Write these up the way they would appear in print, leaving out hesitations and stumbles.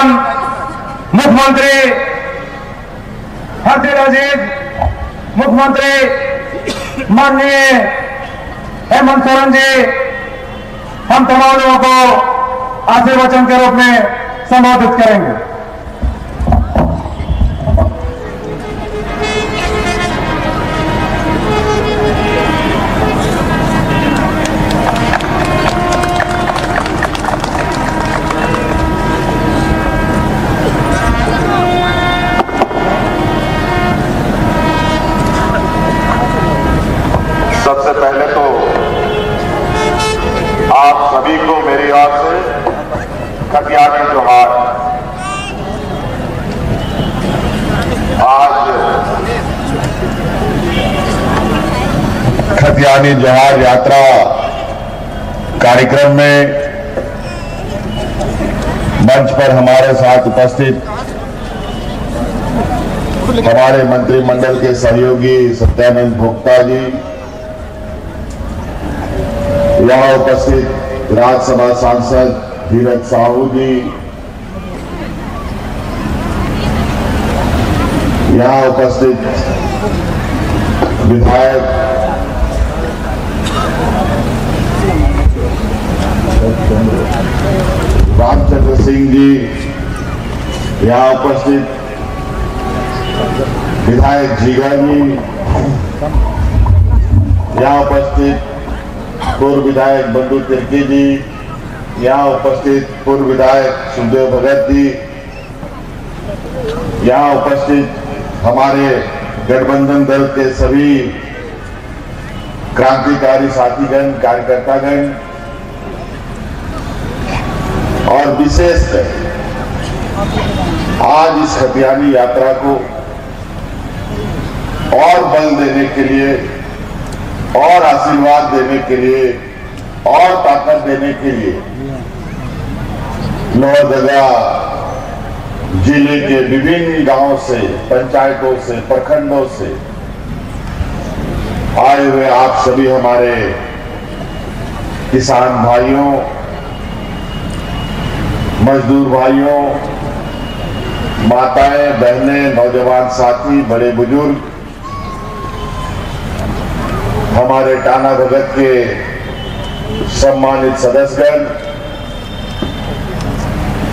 वर्तमान मुख्यमंत्री हर्षित अजीत मुख्यमंत्री माननीय हेमंत सोरेन जी हम तमाम लोगों को आशीर्वचन के रूप में संबोधित करेंगे। सबसे पहले तो आप सभी को मेरी ओर से खतियानी जोहार। आज खतियानी जोहार यात्रा कार्यक्रम में मंच पर हमारे साथ उपस्थित हमारे मंत्रिमंडल के सहयोगी सत्यानंद भोक्ता जी, यहाँ उपस्थित राज्यसभा सांसद धीरज साहू जी, यहाँ उपस्थित विधायक रामचंद्र सिंह जी, यहाँ उपस्थित विधायक जीगा जी, यहाँ उपस्थित पूर्व विधायक बंधु तिर्की जी, यहाँ उपस्थित पूर्व विधायक सुखदेव भगत जी, यहाँ उपस्थित हमारे गठबंधन दल के सभी क्रांतिकारी साथीगण, कार्यकर्तागण और विशेषकर आज इस खतियानी यात्रा को और बल देने के लिए और आशीर्वाद देने के लिए और ताकत देने के लिए लोहरदगा जिले के विभिन्न गांवों से, पंचायतों से, प्रखंडों से आए हुए आप सभी हमारे किसान भाइयों, मजदूर भाइयों, माताएं, बहनें, नौजवान साथी, बड़े बुजुर्ग, हमारे टाना भगत के सम्मानित सदस्यगण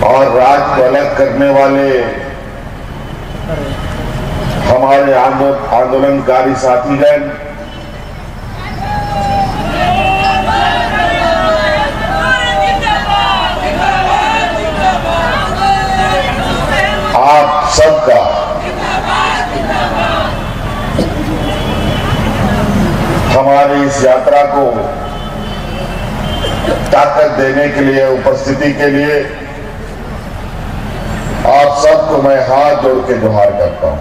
और राज्य को अलग करने वाले हमारे आंदोलनकारी साथीगण, आप सबका हमारी इस यात्रा को ताकत देने के लिए, उपस्थिति के लिए आप सबको मैं हाथ जोड़ के जोहार करता हूं।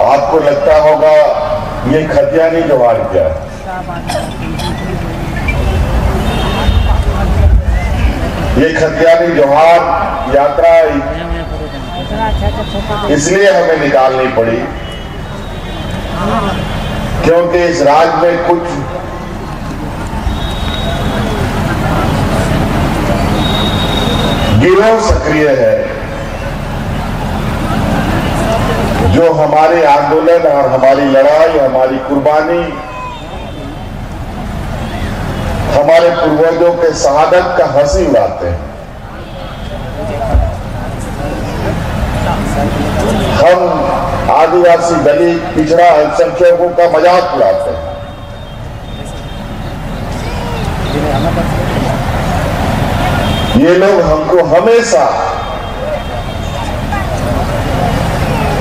आपको लगता होगा ये खतियानी जोहार क्या है? ये खतियानी जोहार यात्रा इसलिए हमें निकालनी पड़ी क्योंकि इस राज्य में कुछ गिरोह सक्रिय है जो हमारे आंदोलन और हमारी लड़ाई, हमारी कुर्बानी, हमारे पूर्वजों के शहादत का हंसी उड़ाते हैं। हम आदिवासी, दलित, पिछड़ा, अल्पसंख्यकों का मजाक उड़ाते हैं। ये लोग हमको हमेशा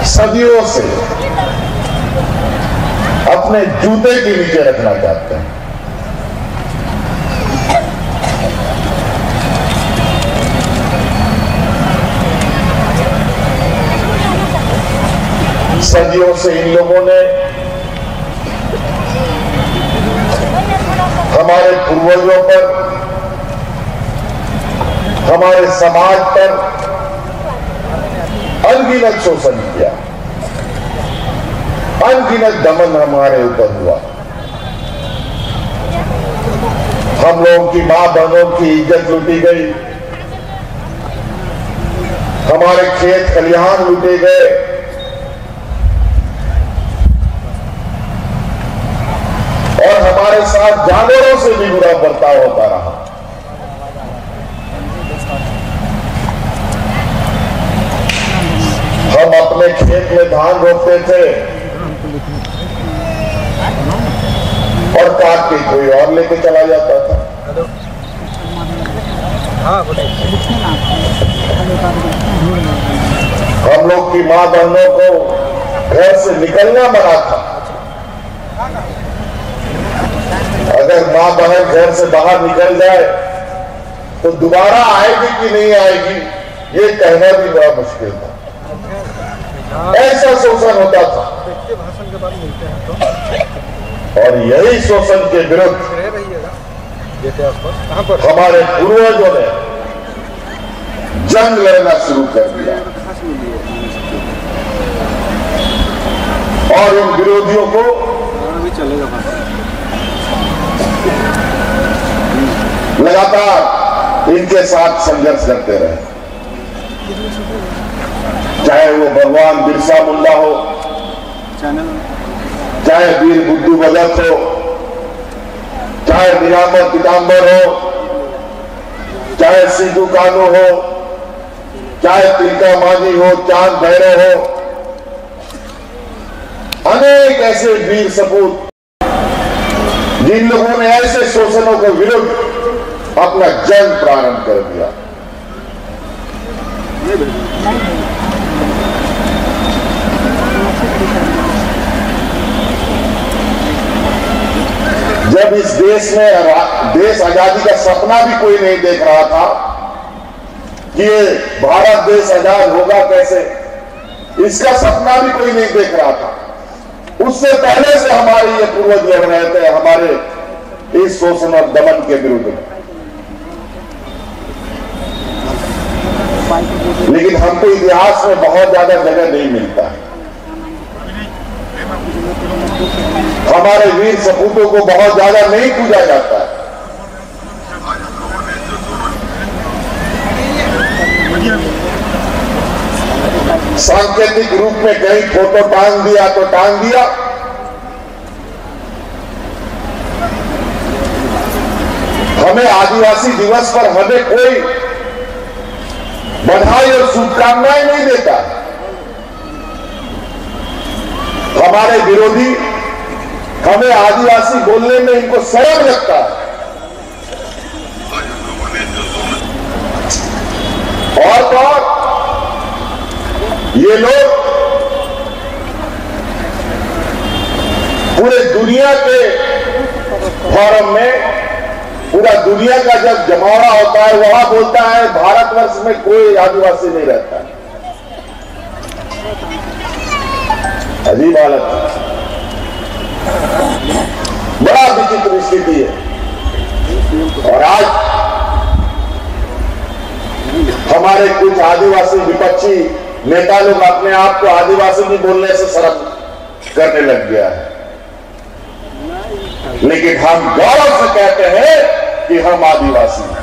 सदियों से अपने जूते के नीचे रखना चाहते हैं। सदियों से इन लोगों ने हमारे पूर्वजों पर, हमारे समाज पर अनगिनत शोषण किया, अनगिनत दमन हमारे ऊपर हुआ। हम लोगों की मां बहनों की इज्जत लूटी गई, हमारे खेत खलिहान लूटे गए, और हमारे साथ जानवरों से भी बुरा बर्ताव होता रहा। हम अपने खेत में धान रोपते थे और काट के कोई और लेके चला जाता था। हम लोग की मां बहनों को घर से निकलना मना था। अगर मां बहन घर से बाहर निकल जाए तो दोबारा आएगी कि नहीं आएगी ये कहना भी बड़ा मुश्किल था। ऐसा शोषण होता था और यही शोषण के विरुद्ध हमारे पूर्वजों ने जंग लड़ना शुरू कर दिया और इन विरोधियों को लगातार इनके साथ संघर्ष करते रहे। चाहे वो भगवान बिरसा मुंडा हो, चाहे वीर बुद्धू भगत हो, चाहे मीरामद पीताम्बर हो, चाहे सिद्धू कानू हो, चाहे तिलका मांझी हो, चांद भैरव हो, अनेक ऐसे वीर सपूत जिन लोगों ने ऐसे शोषणों के विरुद्ध अपना जंग प्रारंभ कर दिया। जब इस देश में देश आजादी का सपना भी कोई नहीं देख रहा था कि ये भारत देश आजाद होगा कैसे, इसका सपना भी कोई नहीं देख रहा था। उससे पहले से हमारे ये पूर्वज लड़ रहे थे हमारे इस शोषण और दमन के विरुद्ध। लेकिन हमको इतिहास में बहुत ज्यादा जगह नहीं मिलता है। हमारे वीर सपूतों को बहुत ज्यादा नहीं पूजा जाता है। सांकेतिक रूप में कहीं फोटो टांग दिया तो टांग दिया, हमें आदिवासी दिवस पर हमें कोई बधाई और शुभकामनाएं नहीं देता। हमारे विरोधी हमें आदिवासी बोलने में इनको शर्म लगता है और ये लोग पूरे दुनिया के फोरम में, पूरा दुनिया का जब जमावड़ा होता है वहां बोलता है भारतवर्ष में कोई आदिवासी नहीं रहता है। अजीब हालत है, बड़ा विचित्र स्थिति है। और आज हमारे कुछ आदिवासी विपक्षी नेता लोग अपने आप को आदिवासी नहीं बोलने से शर्म करने लग गया है। लेकिन हम गौरव से कहते हैं कि हम आदिवासी हैं।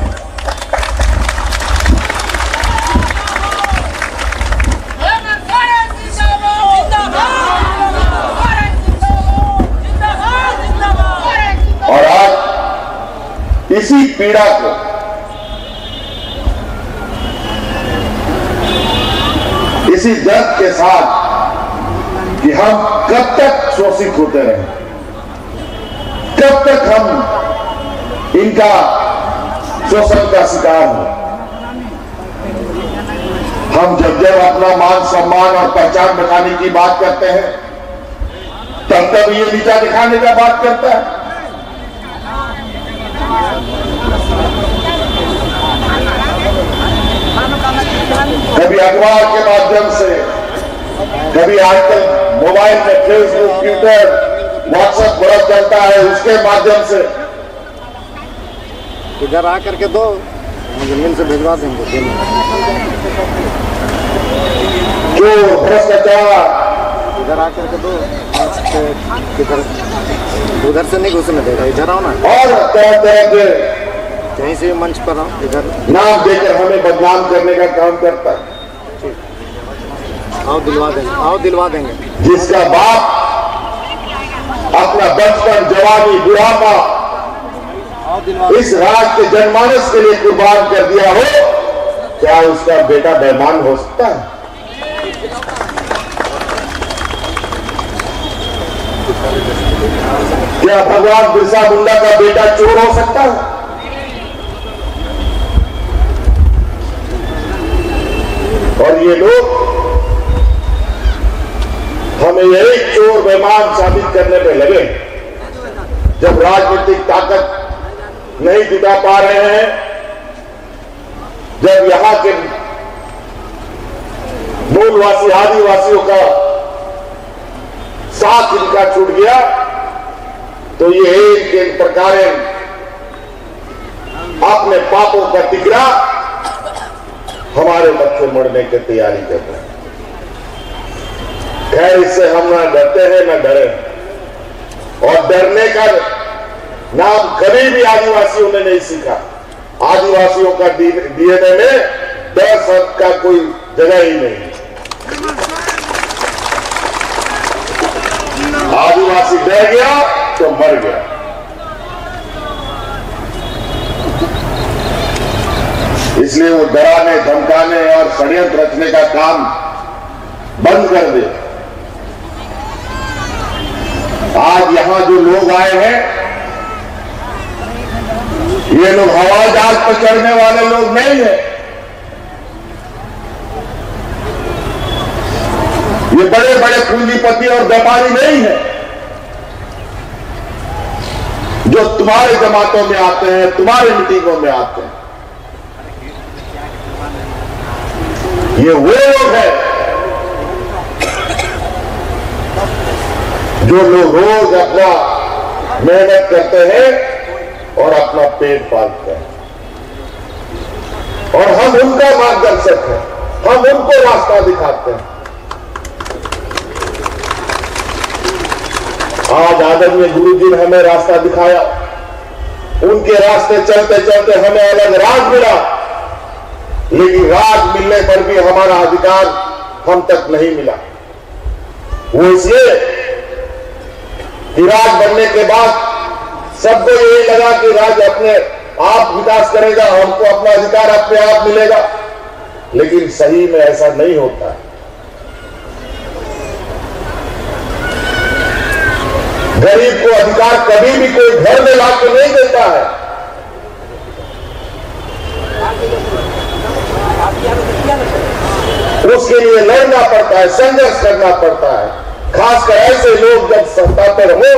और आज इसी पीड़ा को इसी दर्द के साथ कि हम कब तक शोषित होते रहे, कब तक हम इनका शोषण का शिकार हो। हम जब जब अपना मान सम्मान और पहचान बनाने की बात करते हैं तब तब ये नीचा दिखाने का बात करता है। कभी अखबार के माध्यम से, कभी आजकल मोबाइल में फेसबुक, ट्विटर, व्हाट्सएप बड़ा चलता है, उसके माध्यम से इधर आ करके दो, जमीन से भिजवा देंगे। जो भ्रष्टाचार इधर आकर के दो, उधर से नहीं घुसने देगा, इधर आओ ना। और तरह तरह के कहीं से मंच पर आओ, इधर नाम देकर हमें बदनाम करने का काम करता है। आओ दिलवा देंगे, आओ दिलवा देंगे। जिसका बाप अपना बचपन, जवानी, बुढ़ापा इस राज के जनमानस के लिए कुर्बान कर दिया हो, क्या उसका बेटा बेईमान हो सकता है? क्या भगवान बिरसा मुंडा का बेटा चोर हो सकता है? और ये लोग हमें यही चोर बेईमान साबित करने पे लगे। जब राजनीतिक ताकत नहीं जुटा पा रहे हैं, जब यहां के मूलवासी आदिवासियों का साथ इनका छूट गया, तो ये इनके प्रकार अपने पापों का टिकरा हमारे मत्थे मरने की तैयारी कर रहे हैं। खैर, इससे हम ना डरते हैं ना डरे, और डरने का नाम कभी भी आदिवासियों ने नहीं सीखा। आदिवासियों का डीएनए में डर शब्द का कोई जगह ही नहीं। आदिवासी डर गया तो मर गया। इसलिए वो डराने, धमकाने और षड्यंत्र रचने का काम बंद कर दे। आज यहां जो लोग आए हैं, ये लोग हवाई जहाज पर चढ़ने वाले लोग नहीं है। ये बड़े बड़े पूंजीपति और व्यापारी नहीं है जो तुम्हारे जमातों में आते हैं, तुम्हारे मीटिंगों में आते हैं। ये वो लोग हैं जो लोग रोज अपना मेहनत करते हैं और अपना पेट पालते हैं, और हम उनका मार्गदर्शक है, हम उनको रास्ता दिखाते हैं। आज आदरणीय गुरुजी ने हमें रास्ता दिखाया। उनके रास्ते चलते चलते हमें अलग राज मिला, लेकिन राज मिलने पर भी हमारा अधिकार हम तक नहीं मिला। वो इसलिए कि राज बनने के बाद सबको यही लगा कि राज्य अपने आप विकास करेगा, हमको अपना अधिकार अपने आप मिलेगा, लेकिन सही में ऐसा नहीं होता है। गरीब को अधिकार कभी भी कोई घर में लाकर नहीं देता है। उसके लिए लड़ना पड़ता है, संघर्ष करना पड़ता है। खासकर ऐसे लोग जब सत्ता पर हो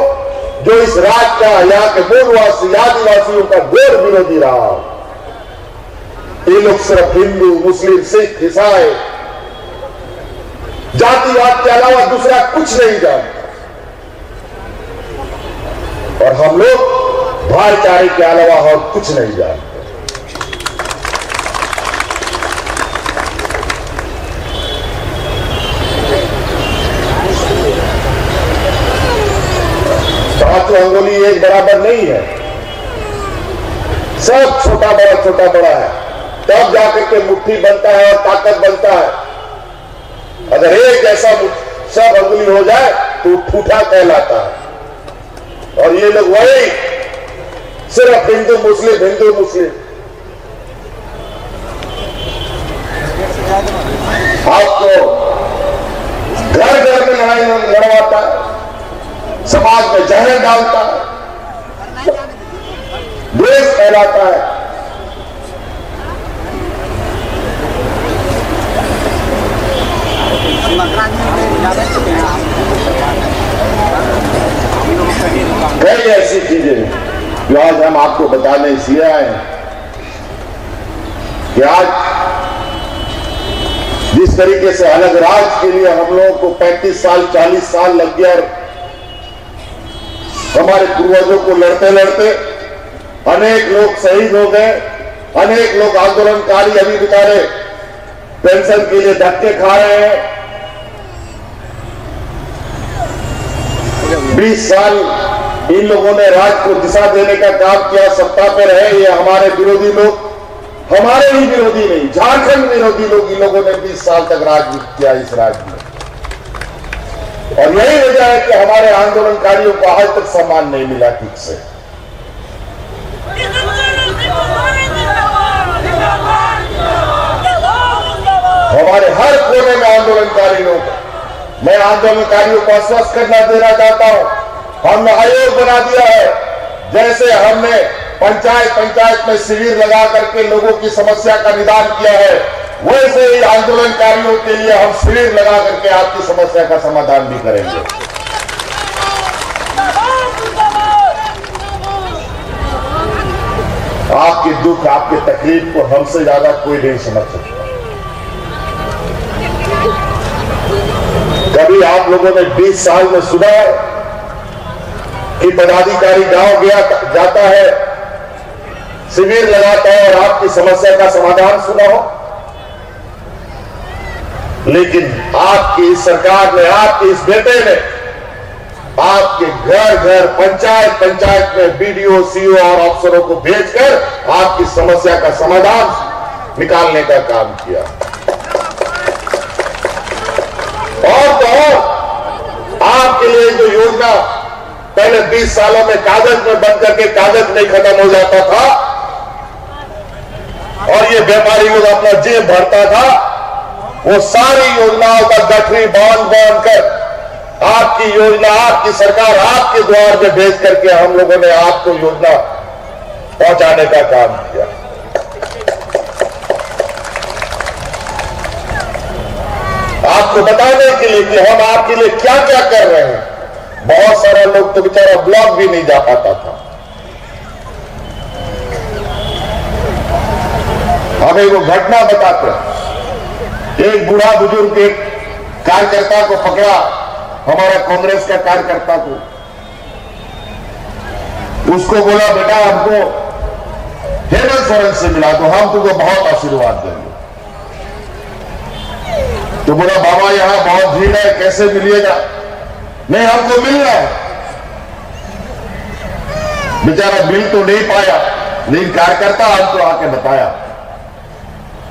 जो इस राज्य का, यहाँ के मूलवासी आदिवासियों का घोर विरोधी रहा हो। ये लोग सिर्फ हिंदू, मुस्लिम, सिख, ईसाई, जातिवाद के अलावा दूसरा कुछ नहीं जानते, और हम लोग भाईचारे के अलावा और कुछ नहीं जानते। पांचों अंगुली एक बराबर नहीं है, सब छोटा बड़ा है, तब जाकर के मुट्ठी बनता है और ताकत बनता है। अगर एक जैसा सब अंगुली हो जाए तो ठूठा कहलाता है। और ये लोग वही सिर्फ हिंदू मुस्लिम आपको घर घर में लड़ाई लड़वाता है, समाज में जहर डालता है, द्वेष फैलाता है। कई ऐसी चीजें जो आज हम आपको बताने इसलिए आए हैं कि आज जिस तरीके से अलग राज के लिए हम लोगों को 35 साल 40 साल लग गया, और हमारे पूर्वजों को लड़ते लड़ते अनेक लोग शहीद हो गए, अनेक लोग आंदोलनकारी अभी बेचारे पेंशन के लिए धक्के खा रहे हैं। 20 साल इन लोगों ने राज्य को दिशा देने का काम किया, सत्ता पे रहे। ये हमारे विरोधी लोग, हमारे ही विरोधी नहीं, झारखंड विरोधी लोग, इन लोगों ने 20 साल तक राज किया इस राज्य में। और यही वजह है कि हमारे आंदोलनकारियों को आज तक सम्मान नहीं मिला ठीक से। हमारे हर कोने में आंदोलनकारी लोग, मैं आंदोलनकारियों को आश्वस्त करना देना चाहता हूं, हमने आयोग बना दिया है। जैसे हमने पंचायत में शिविर लगा करके लोगों की समस्या का निदान किया है, वैसे ही आंदोलनकारियों के लिए हम शिविर लगा करके आपकी समस्या का समाधान भी करेंगे। आपके दुख, आपके तकलीफ को हमसे ज्यादा कोई नहीं समझ सकता। कभी आप लोगों ने 20 साल में सुना है कि पदाधिकारी गांव जाता है, शिविर लगाता है और आपकी समस्या का समाधान सुना हो? लेकिन आपकी इस सरकार ने, आपके इस बेटे ने आपके घर घर, पंचायत में बीडीओ, सीओ और अफसरों को भेजकर आपकी समस्या का समाधान निकालने का काम किया। और तो आपके लिए जो योजना पहले 20 सालों में कागज में बंद करके कागज नहीं खत्म हो जाता था और ये व्यापारी लोग अपना जेब भरता था, वो सारी योजनाओं का गठरी बांध कर आपकी योजना, आपकी सरकार आपके द्वार पे भेज करके हम लोगों ने आपको योजना पहुंचाने का काम किया। आपको बताने के लिए कि हम आपके लिए क्या क्या कर रहे हैं। बहुत सारे लोग तो बेचारा ब्लॉक भी नहीं जा पाता था। हम एक घटना बताते हैं। एक बूढ़ा बुजुर्ग एक कार्यकर्ता को पकड़ा, हमारा कांग्रेस का कार्यकर्ता को, उसको बोला बेटा हमको हेमंत सोरेन से मिला दो, हम तुमको बहुत आशीर्वाद देंगे। तो बोला बाबा यहां बहुत भीड़ है, कैसे मिलिएगा? नहीं हमको मिलना है। बेचारा मिल तो नहीं पाया, लेकिन कार्यकर्ता हमको आके बताया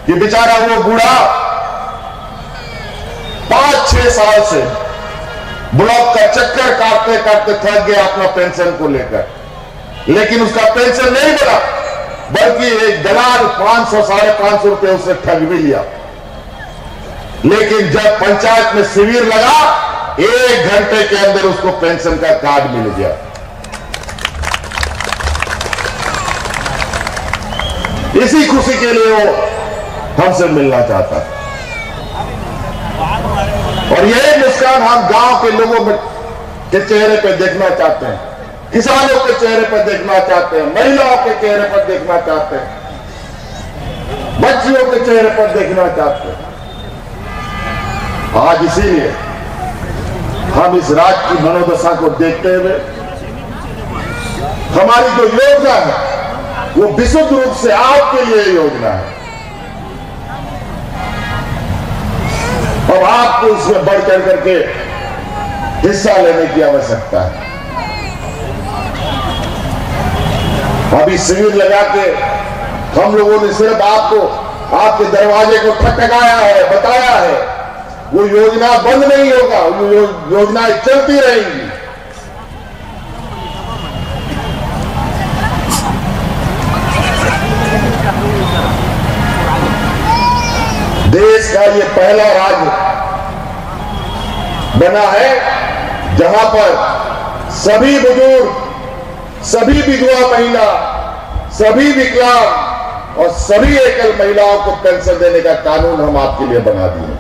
कि बेचारा वो बूढ़ा 5-6 साल से ब्लॉक का चक्कर काटते काटते थक गया अपना पेंशन को लेकर, लेकिन उसका पेंशन नहीं बढ़ा, बल्कि एक दलाल 500-550 रुपए उससे ठग भी लिया। लेकिन जब पंचायत में शिविर लगा, 1 घंटे के अंदर उसको पेंशन का कार्ड मिल गया। इसी खुशी के लिए वो हमसे मिलना चाहता है। और यही मुस्कान हम गांव के लोगों के चेहरे पर देखना चाहते हैं, किसानों के चेहरे पर देखना चाहते हैं, महिलाओं के चेहरे पर देखना चाहते हैं, बच्चियों के चेहरे पर देखना चाहते हैं। आज इसीलिए हम इस राज्य की मनोदशा को देखते हुए हमारी जो योजना है वो विशुद्ध रूप से आपके लिए योजना है। अब आपको इसमें बढ़ चढ़ करके हिस्सा लेने की आवश्यकता है। अभी शिविर लगा के हम लोगों ने सिर्फ आपको, आपके दरवाजे को ठकठकाया है, बताया है। वो योजना बंद नहीं होगा, वो योजनाएं चलती रहेंगी। देश का ये पहला राज्य बना है जहां पर सभी बुजुर्ग, सभी विधवा महिला, सभी विकलांग और सभी एकल महिलाओं को पेंशन देने का कानून हम आपके लिए बना दिए।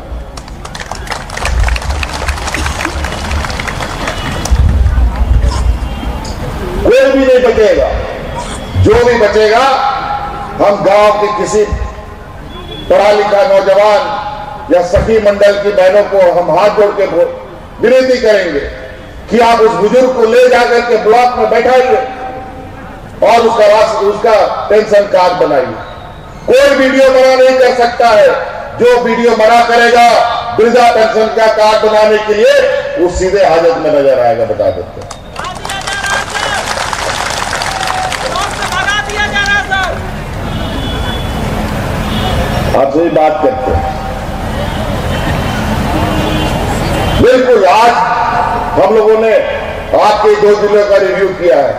कोई भी नहीं बचेगा, जो भी बचेगा हम गांव के किसी पढ़ा लिखा नौजवान या सखी मंडल की बहनों को हम हाथ जोड़ के विनती करेंगे कि आप उस बुजुर्ग को ले जाकर के ब्लॉक में बैठाइए और उसका पेंशन कार्ड बनाइए। कोई वीडियो मना नहीं कर सकता है। जो वीडियो मना करेगा वृद्धा पेंशन का कार्ड बनाने के लिए वो सीधे हाजत में नजर आएगा, बता देते हैं। आपसे भी बात करते हैं। बिल्कुल, आज हम लोगों ने आपके 2 जिलों का रिव्यू किया है।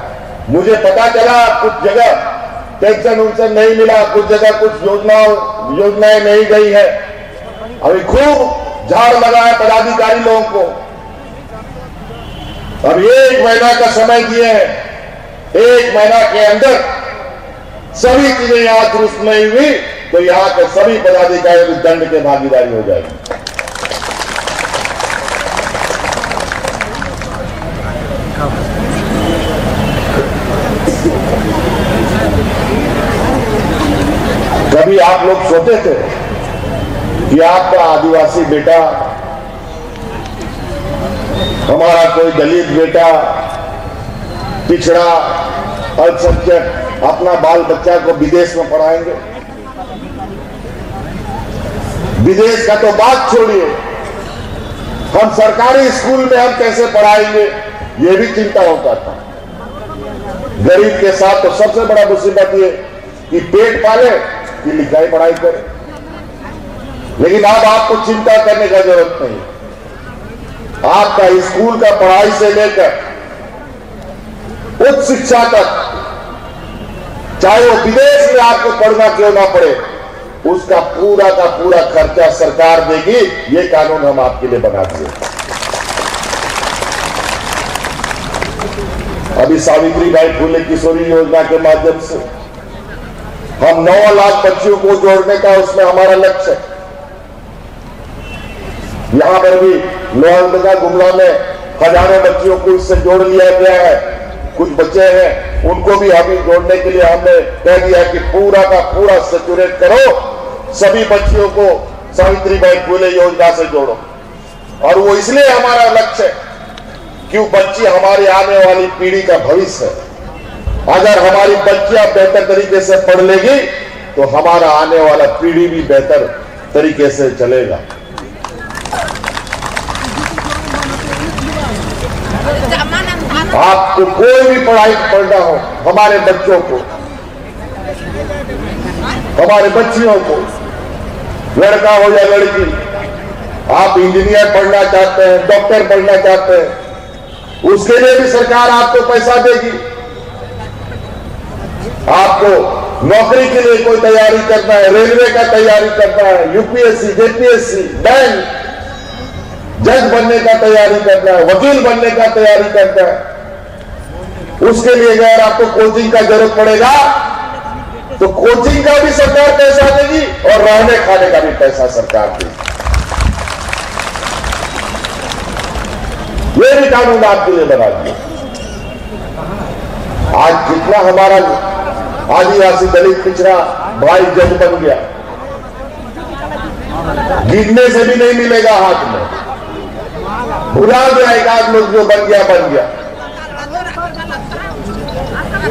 मुझे पता चला कुछ जगह पेंशन उनशन नहीं मिला, कुछ जगह कुछ योजनाएं नहीं गई है। अभी खूब झाड़ लगा है पदाधिकारी लोगों को। अब 1 महीना का समय दिए हैं, 1 महीना के अंदर सभी चीजें यहां दुरुस्त नहीं हुई तो यहां के सभी पदाधिकारी की दंड के भागीदारी हो जाएगी। कभी आप लोग सोचे थे कि आपका आदिवासी बेटा, हमारा कोई दलित बेटा, पिछड़ा, अल्पसंख्यक अपना बाल बच्चा को विदेश में पढ़ाएंगे? विदेश का तो बात छोड़िए, हम सरकारी स्कूल में हम कैसे पढ़ाएंगे ये भी चिंता होता था। गरीब के साथ तो सबसे बड़ा मुसीबत ये कि पेट पाले कि लिखाई पढ़ाई करे। लेकिन अब आपको चिंता करने का जरूरत नहीं। आपका स्कूल का पढ़ाई से लेकर उच्च शिक्षा तक, चाहे वो विदेश में आपको पढ़ना क्यों ना पड़े, उसका पूरा का पूरा खर्चा सरकार देगी। ये कानून हम आपके लिए बना दिए। अभी सावित्रीबाई फुले किशोरी योजना के माध्यम से हम 9 लाख बच्चियों को जोड़ने का उसमें हमारा लक्ष्य है। यहां पर भी लोहरदगा गुमला में हजारों बच्चियों को इससे जोड़ लिया गया है। कुछ बच्चे हैं उनको भी अभी जोड़ने के लिए हमने कह दिया कि पूरा का पूरा सेचुरेट करो, सभी बच्चियों को सावित्रीबाई फुले योजना से जोड़ो। और वो इसलिए हमारा लक्ष्य है क्यों, बच्ची हमारी आने वाली पीढ़ी का भविष्य है। अगर हमारी बच्चियां बेहतर तरीके से पढ़ लेगी तो हमारा आने वाला पीढ़ी भी बेहतर तरीके से चलेगा। आपको कोई भी पढ़ाई पढ़ना हो, हमारे बच्चों को, हमारे बच्चियों को, लड़का हो या लड़की, आप इंजीनियर पढ़ना चाहते हैं, डॉक्टर पढ़ना चाहते हैं, उसके लिए भी सरकार आपको पैसा देगी। आपको नौकरी के लिए कोई तैयारी करना है, रेलवे का तैयारी करना है, यूपीएससी, जेपीएससी, बैंक, जज बनने का तैयारी करना है, वकील बनने का तैयारी करना है, उसके लिए अगर आपको कोचिंग का जरूरत पड़ेगा तो कोचिंग का भी सरकार पैसा देगी और रहने खाने का भी पैसा सरकार देगी। ये भी कानून आपके लिए बना दिया। आज जितना हमारा आदिवासी दलित पिछड़ा भाई जज बन गया, गिरने से भी नहीं मिलेगा हाथ में, भुला गया एक आध लोग जो बन गया।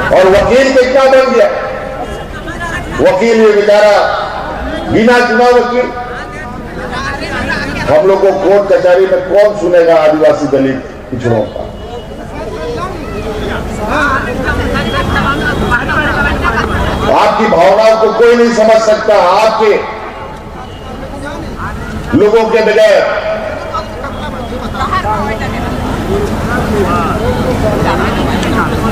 और वकील कितना बन गया, वकील ये बेचारा बिना चुना वकील। हम लोग को कोर्ट कचहरी में कौन सुनेगा आदिवासी दलित पिछड़ों का? आपकी भावनाओं को कोई नहीं समझ सकता। आपके लोगों के बगैर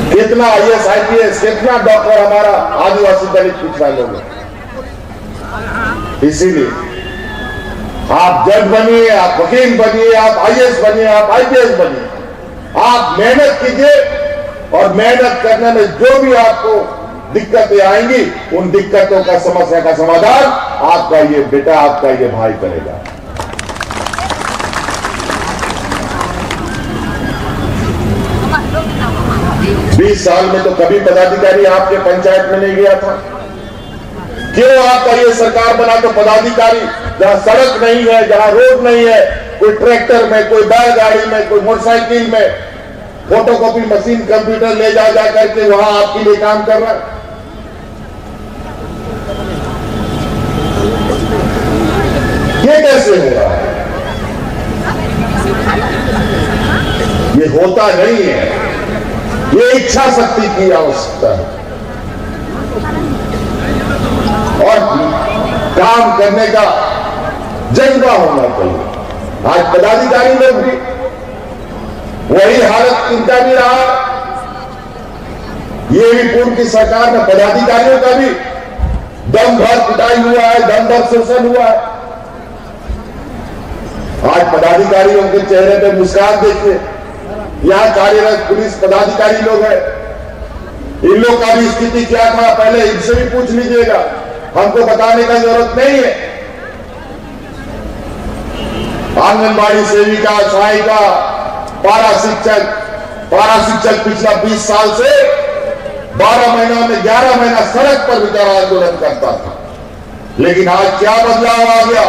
कितना आईएएस आईपीएस, कितना डॉक्टर हमारा आदिवासी दलित पिछड़ा लोग है। इसीलिए आप जज बनिए, आप वकील बनिए, आप आईएएस बनिए, आप आईपीएस बनिए, आप मेहनत कीजिए और मेहनत करने में जो भी आपको दिक्कतें आएंगी उन दिक्कतों का, समस्या का समाधान आपका ये बेटा, आपका ये भाई करेगा। बीस साल में तो कभी पदाधिकारी आपके पंचायत में नहीं गया था। क्यों आपका ये सरकार बना तो पदाधिकारी जहां सड़क नहीं है, जहां रोड नहीं है, कोई ट्रैक्टर में, कोई बैलगाड़ी में, कोई मोटरसाइकिल में, फोटोकॉपी मशीन, कंप्यूटर ले जा करके वहां आपके लिए काम कर रहा है। ये कैसे हो रहा है? ये होता नहीं है। ये इच्छा शक्ति की आवश्यकता है। और काम करने का जज्बा होना चाहिए। आज पदाधिकारी लोग भी वही हालत इनका भी रहा। ये भी पूर्व की सरकार में पदाधिकारियों का भी दम भर पिटाई हुआ है, दम भर शोषण हुआ है। आज पदाधिकारियों के चेहरे पे मुस्कान देखिए। यहां कार्यरत पुलिस पदाधिकारी लोग हैं, इन लोग का भी स्थिति क्या था पहले इनसे भी पूछ लीजिएगा, हमको बताने का जरूरत नहीं है। आंगनबाड़ी सेविका, सहायिका, पारा शिक्षक पिछला 20 साल से 12 महीना में 11 महीना सड़क पर बेचारा आंदोलन करता था। लेकिन आज क्या बदलाव आ गया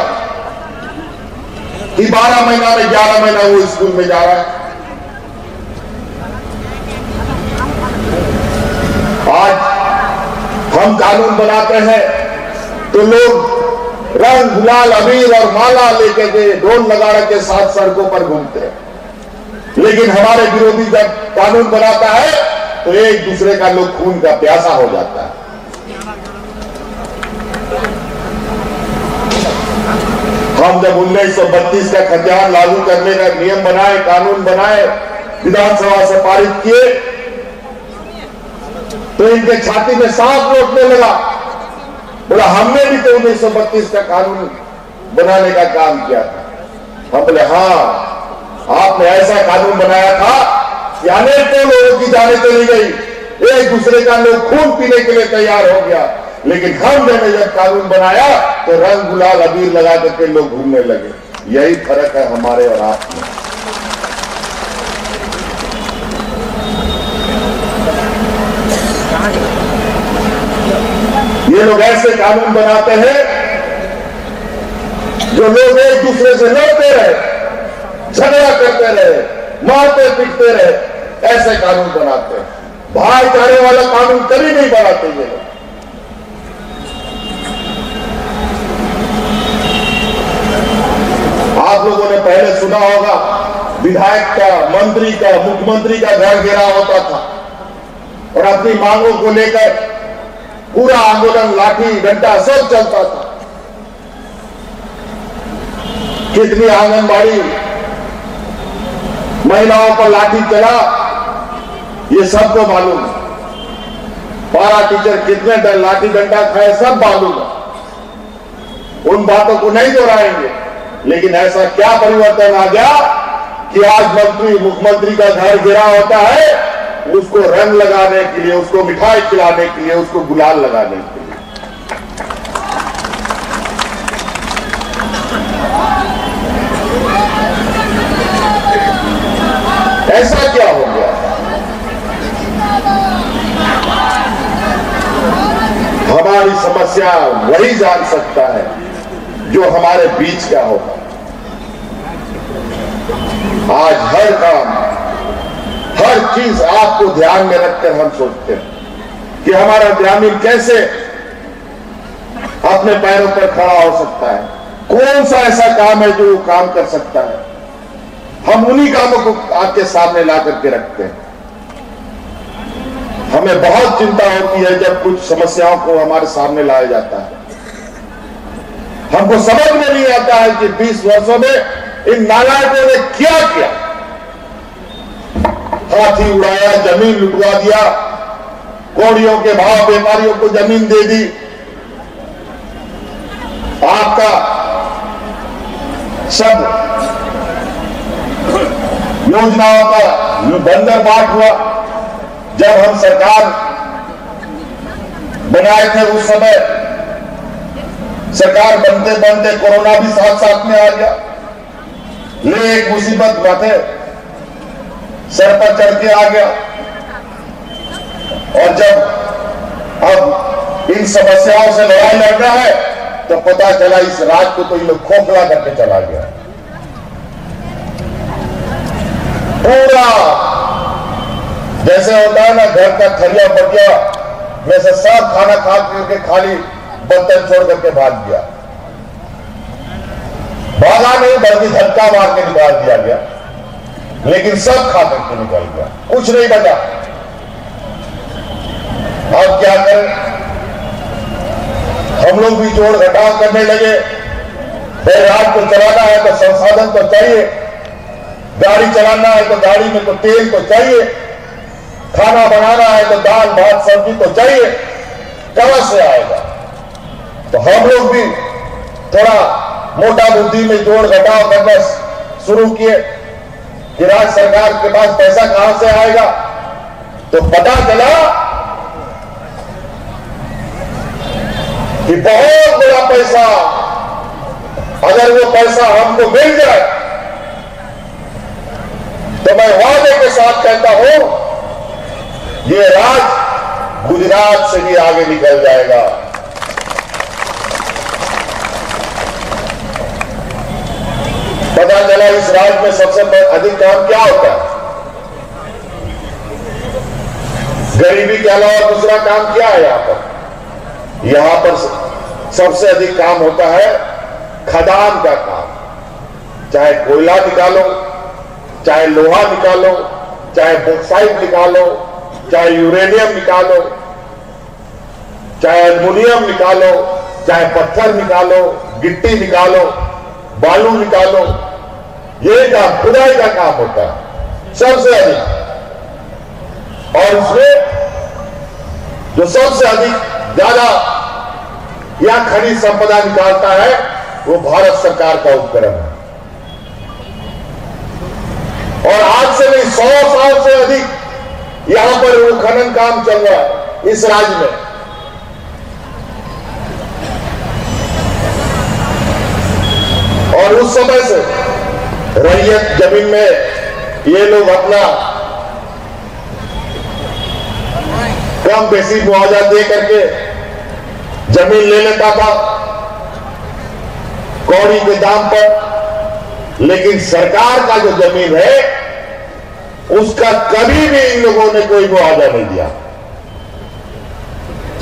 कि 12 महीना में 11 महीना वो स्कूल में जा रहा है। आज हम कानून बनाते हैं तो लोग रंग गुलाल अबीर और माला लेके के ढोल नगाड़े के साथ सड़कों पर घूमते हैं। लेकिन हमारे विरोधी जब कानून बनाता है तो एक दूसरे का लोग खून का प्यासा हो जाता है। हम जब 1932 का खतियान लागू करने का नियम बनाए, कानून बनाए, विधानसभा से पारित किए तो इनके छाती में सांप लौटने लगा। बोला हमने भी तो 1932 का कानून बनाने का काम किया था। हम बोले हाँ, आपने ऐसा कानून बनाया था कि अनेकों लोगों की जानें चली गई, एक दूसरे का लोग खून पीने के लिए तैयार हो गया। लेकिन हमने जब कानून बनाया तो रंग गुलाल अबीर लगा करके लोग घूमने लगे। यही फर्क है हमारे और आप में। ये लोग ऐसे कानून बनाते हैं जो लोग एक दूसरे से लड़ते रहे, झगड़ा करते रहे, मारते पीटते रहे, ऐसे कानून बनाते हैं। भाईचारे वाला कानून कभी नहीं बनाते ये लोग। आप लोगों ने पहले सुना होगा विधायक का, मंत्री का, मुख्यमंत्री का घर घेराव होता था और अपनी मांगों को लेकर पूरा आंदोलन, लाठी डंडा सब चलता था। कितनी आंगनबाड़ी महिलाओं पर लाठी चला ये सबको मालूम है। पारा टीचर कितने लाठी डंडा खाए सब मालूम है। उन बातों को नहीं दोहराएंगे। लेकिन ऐसा क्या परिवर्तन आ गया कि आज मंत्री, मुख्यमंत्री का घर घिरा होता है उसको रंग लगाने के लिए, उसको मिठाई खिलाने के लिए, उसको गुलाल लगाने के लिए। ऐसा क्या हो गया? हमारी समस्या वही जान सकता है जो हमारे बीच का होगा। आज हर काम, हर चीज आपको ध्यान में रखकर हम सोचते हैं कि हमारा ग्रामीण कैसे अपने पैरों पर खड़ा हो सकता है, कौन सा ऐसा काम है जो वो काम कर सकता है। हम उन्हीं कामों को आपके सामने ला करके रखते हैं। हमें बहुत चिंता होती है जब कुछ समस्याओं को हमारे सामने लाया जाता है। हमको समझ में नहीं आता है कि 20 वर्षों में इन नालायकों ने क्या किया। हाथी उड़ाया, जमीन लुटवा दिया, कौड़ियों के भाव व्यापारियों को जमीन दे दी, आपका सब योजनाओं का बंदर बाट हुआ। जब हम सरकार बनाए थे उस समय सरकार बनते बनते कोरोना भी साथ साथ में आ गया। ये एक मुसीबत बातें सर पर चढ़ के आ गया। और जब अब इन समस्याओं से लड़ाई लड़ना है तो पता चला इस राज को तो ये लोग खोखला करके चला गया। पूरा जैसे होता है ना, घर का थरिया बटिया में से सब खाना खा करके खाली बर्तन छोड़ करके भाग गया। भागा नहीं बल्कि धक्का मार के निकाल दिया गया, लेकिन सब खा करके निकल गया, कुछ नहीं बचा। अब क्या करें? हम लोग भी जोड़ घटाव करने लगे। भाई रात को चलाना है तो संसाधन तो चाहिए, गाड़ी चलाना है तो गाड़ी में तो तेल तो चाहिए, खाना बनाना है तो दाल भात सब्जी तो चाहिए, कहां से आएगा? तो हम लोग भी थोड़ा मोटा बुद्धि में जोड़ घटाव करना शुरू किए कि राज्य सरकार के पास पैसा कहां से आएगा। तो पता चला कि बहुत बड़ा पैसा, अगर वो पैसा हमको मिल जाए तो मैं वादे के साथ कहता हूं ये राज्य गुजरात से भी आगे निकल जाएगा। पता चला इस राज्य में सबसे अधिक काम क्या होता है? गरीबी के अलावा दूसरा काम क्या है? यहां पर सबसे अधिक काम होता है खदान का काम। चाहे कोयला निकालो, चाहे लोहा निकालो, चाहे बॉक्साइट निकालो, चाहे यूरेनियम निकालो, चाहे एल्युमिनियम निकालो, चाहे पत्थर निकालो, गिट्टी निकालो, बालू निकालो, ये काम खुदाई का काम होता है सबसे अधिक। और इसमें जो सबसे अधिक ज्यादा या खनिज संपदा निकालता है वो भारत सरकार का उपक्रम है। और आज से नहीं 100 साल से अधिक यहां पर वो खनन काम चल रहा है इस राज्य में। और उस समय से रैयत जमीन में ये लोग अपना कम बेसी मुआवजा दे करके जमीन ले लेता था कौड़ी के दाम पर। लेकिन सरकार का जो जमीन है उसका कभी भी इन लोगों ने कोई मुआवजा नहीं दिया।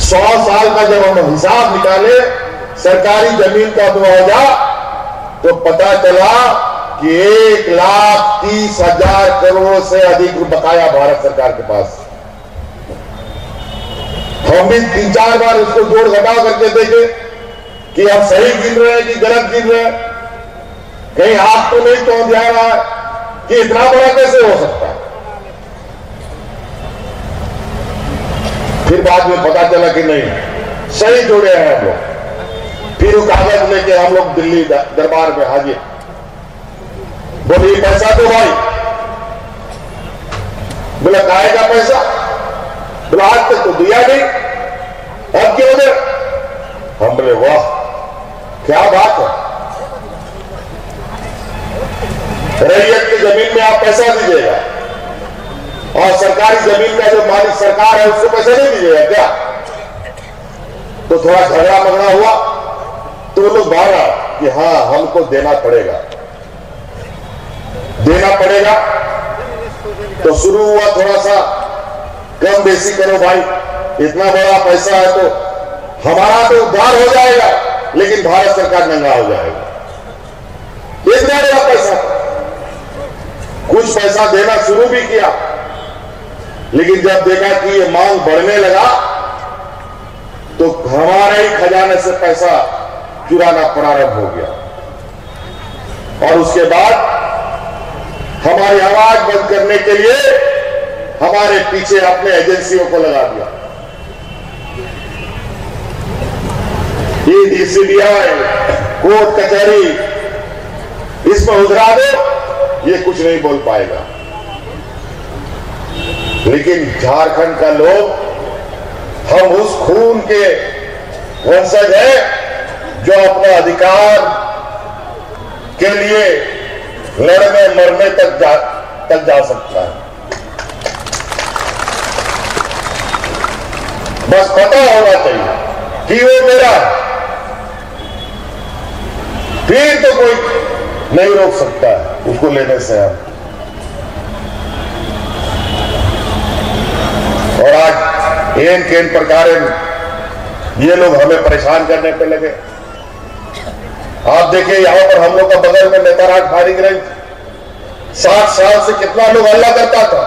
100 साल का जब हम हिसाब निकाले सरकारी जमीन का मुआवजा तो पता चला कि 1,30,000 करोड़ से अधिक बकाया भारत सरकार के पास। हम भी 3-4 बार उसको जोड़ घटाव करके देखे कि हम सही गिन रहे हैं कि गलत गिन रहे हैं, कहीं हाथ तो नहीं तो जा रहा है कि इतना बड़ा कैसे हो सकता है। फिर बाद में पता चला कि नहीं सही जोड़े हैं हम लोग। फिर वो कागज लेके हम लोग दिल्ली दरबार में हाजिर, बोले पैसा दो भाई। बोला काहे का पैसा? बोला आज तक तो दिया नहीं, अब क्यों दे? हम बोले वाह क्या बात है, रैयत की जमीन में आप पैसा दीजिएगा और सरकारी जमीन का जो मालिक सरकार है उसको पैसा नहीं दीजिएगा क्या? तो थोड़ा झगड़ा मगड़ा हुआ तो वो लोग भागा कि हाँ हमको देना पड़ेगा, देना पड़ेगा। तो शुरू हुआ थोड़ा सा कम बेसी करो भाई, इतना बड़ा पैसा है तो हमारा तो उद्धार हो जाएगा लेकिन भारत सरकार नंगा हो जाएगा। इतना बड़ा पैसा, कुछ पैसा देना शुरू भी किया लेकिन जब देखा कि ये मांग बढ़ने लगा तो हमारे ही खजाने से पैसा चुराना प्रारंभ हो गया। और उसके बाद हमारी आवाज बंद करने के लिए हमारे पीछे अपने एजेंसियों को लगा दिया। ईडी, सीबीआई, कोर्ट कचहरी, इसमें उधरा दो, ये कुछ नहीं बोल पाएगा। लेकिन झारखंड का लोग, हम उस खून के वंशज हैं जो अपने अधिकार के लिए लड़ने मरने तक जा सकता है। बस पता होना चाहिए कि वो मेरा है, फिर तो कोई नहीं रोक सकता है उसको लेने से हम। और आज एन केन प्रकार ये लोग हमें परेशान करने पे लगे। आप देखिए यहां पर हम लोग का बगल में नेताराज फायरिंग रेंज 60 साल से कितना लोग हल्ला करता था।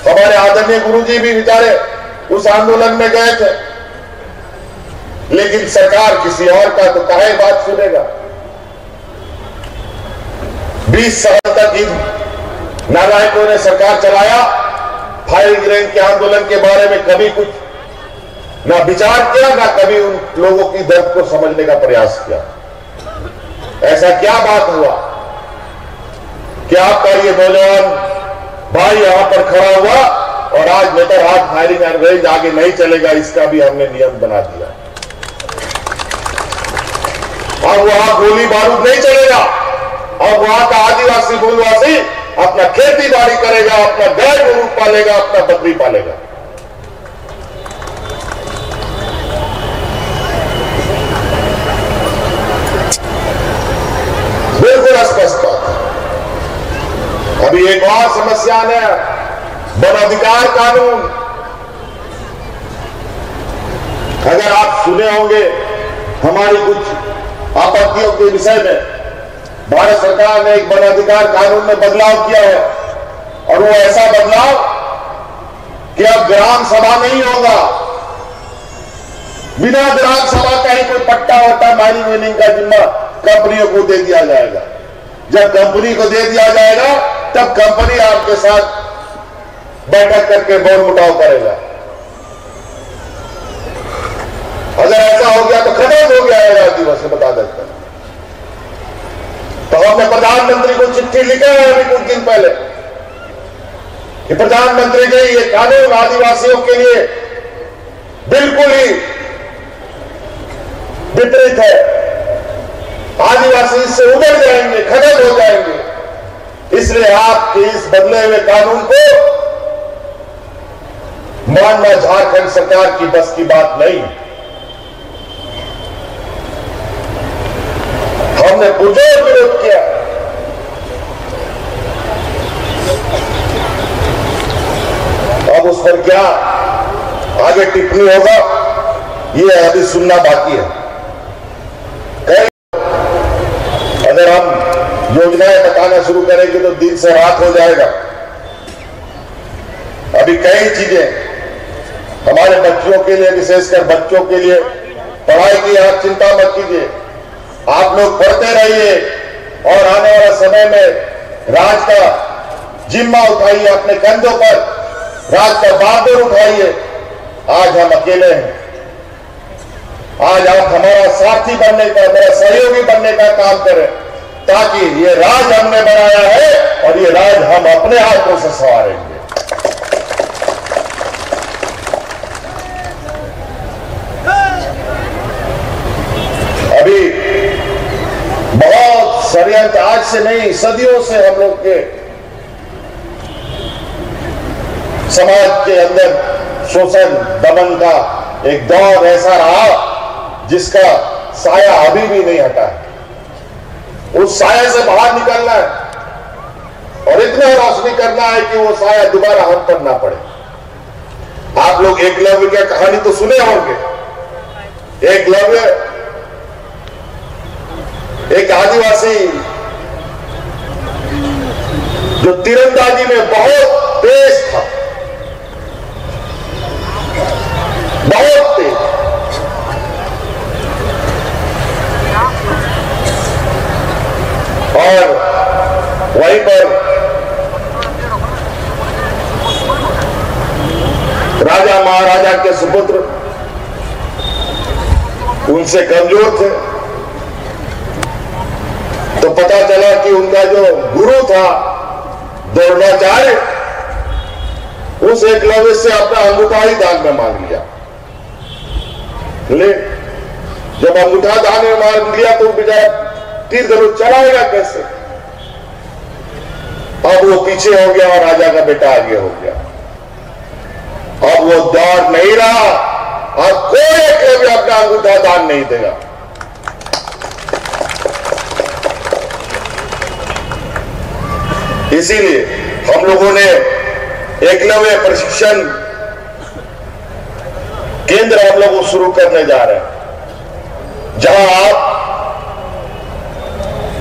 हमारे आदरणीय गुरुजी भी बेचारे उस आंदोलन में गए थे लेकिन सरकार किसी और का तो काहे बात सुनेगा। 20 साल तक इन नालायकों ने सरकार चलाया, फायरिंग रेंज के आंदोलन के बारे में कभी कुछ ना विचार किया, ना कभी उन लोगों की दर्द को समझने का प्रयास किया। ऐसा क्या बात हुआ कि आपका ये नौजवान भाई यहां पर खड़ा हुआ और आज नेतरहाट फायरिंग रेंज आगे नहीं चलेगा, इसका भी हमने नियम बना दिया। अब वहां गोली बारूद नहीं चलेगा, अब वहां का आदिवासी मूलवासी अपना खेती बाड़ी करेगा, अपना गाय गोरू पालेगा, अपना बकरी पालेगा। बिल्कुल स्पष्ट बात है। अभी एक और समस्या है, वन अधिकार कानून। अगर आप सुने होंगे हमारी कुछ आपत्तियों के विषय में, भारत सरकार ने एक वन अधिकार कानून में बदलाव किया है, और वो ऐसा बदलाव कि अब ग्राम सभा नहीं होगा। बिना ग्राम सभा का ही कोई पट्टा वट्टा माइनिंग वाइनिंग का जिम्मा कंपनियों को दे दिया जाएगा। जब कंपनी को दे दिया जाएगा तब कंपनी आपके साथ बैठक करके मोल मुटाव करेगा। अगर ऐसा हो गया तो खत्म हो गया है राज दिवस, बता देता। तो हमने प्रधानमंत्री को चिट्ठी लिखा है अभी कुछ दिन पहले कि प्रधानमंत्री जी ये कानून आदिवासियों के लिए बिल्कुल ही विपरीत है, आदिवासी इससे उबर जाएंगे, खत्म हो जाएंगे। इसलिए आपके इस बदले हुए कानून को मानना झारखंड सरकार की बस की बात नहीं। हमने पुरजोर विरोध किया। अब उस पर क्या आगे टिप्पणी होगा ये अभी सुनना बाकी है। अगर हम योजनाएं बताना शुरू करेंगे तो दिन से रात हो जाएगा। अभी कई चीजें हमारे बच्चों के लिए, विशेषकर बच्चों के लिए पढ़ाई की आप चिंता मत कीजिए, आप लोग पढ़ते रहिए और आने वाले समय में राज का जिम्मा उठाइए, अपने कंधों पर राज का बागडोर उठाइए। आज हम अकेले हैं, आज आप हमारा साथी बनने का, मेरा सहयोगी बनने का काम करें, ताकि ये राज हमने बनाया है और ये राज हम अपने हाथों से संवारेंगे। अभी बहुत षड्यंत्र, आज से नहीं सदियों से हम लोग के समाज के अंदर शोषण दमन का एक दौर ऐसा रहा जिसका साया अभी भी नहीं हटा है। उस साया से बाहर निकलना है और इतना रोशनी करना है कि वो साया दोबारा हम पर ना पड़े। आप लोग एकलव्य की कहानी तो सुने होंगे। एकलव्य एक आदिवासी जो तीरंदाजी में बहुत तेज था, बहुत तेज, और वहीं पर राजा महाराजा के सुपुत्र उनसे कमजोर थे, तो पता चला कि उनका जो गुरु था द्रोणाचार्य, उस एकलव्य से अपना अंगूठा ही दान में मांग लिया। ले जब अंगूठा दान में मांग लिया तो बेचारा तीर धनुष चलाएगा कैसे? अब वो पीछे हो गया और राजा का बेटा आगे हो गया। अब वो दौर नहीं रहा, अब कोई एकलव्य अपना अंगूठा दान नहीं देगा। इसीलिए हम लोगों ने एकलव्य प्रशिक्षण केंद्र हम लोग शुरू करने जा रहे हैं, जहां आप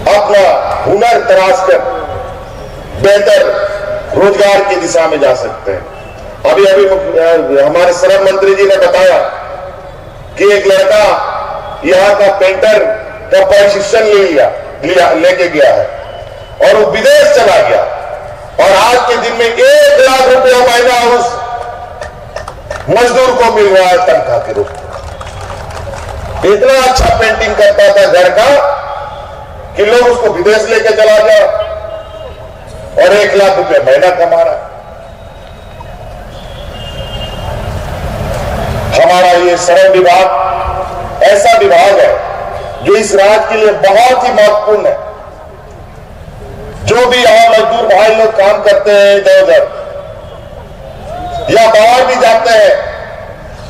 अपना हुनर तराश कर बेहतर रोजगार की दिशा में जा सकते हैं। अभी अभी हमारे श्रम मंत्री जी ने बताया कि एक लड़का यहां का पेंटर का प्रशिक्षण लेके गया है और वो विदेश चला गया और आज के दिन में 1 लाख रुपया महीना उस मजदूर को मिल रहा है तनख्वाह के रूप में। इतना अच्छा पेंटिंग करता था घर का कि लोग उसको विदेश लेके चला गया और 1 लाख रुपया महीना कमा रहा है। हमारा ये श्रम विभाग ऐसा विभाग है जो इस राज्य के लिए बहुत ही महत्वपूर्ण है। जो भी यहां मजदूर भाई लोग काम करते हैं इधर उधर या बाहर भी जाते हैं,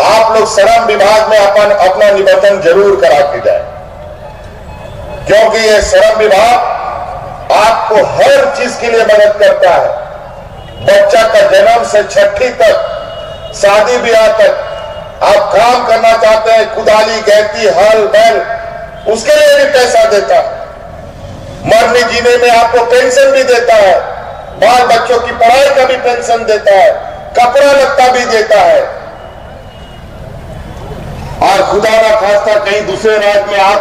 आप लोग श्रम विभाग में अपना निबंधन जरूर करा के जाए, क्योंकि ये श्रम विभाग आपको हर चीज के लिए मदद करता है। बच्चा का जन्म से 6ठी तक, शादी ब्याह तक आप काम करना चाहते हैं, कुदाली गैती हल बैल, उसके लिए भी पैसा देता है। मरने जीने में आपको पेंशन भी देता है, बाल बच्चों की पढ़ाई का भी पेंशन देता है, कपड़ा लत्ता भी देता है। और खुदा ना खास्ता कहीं दूसरे राज्य में आप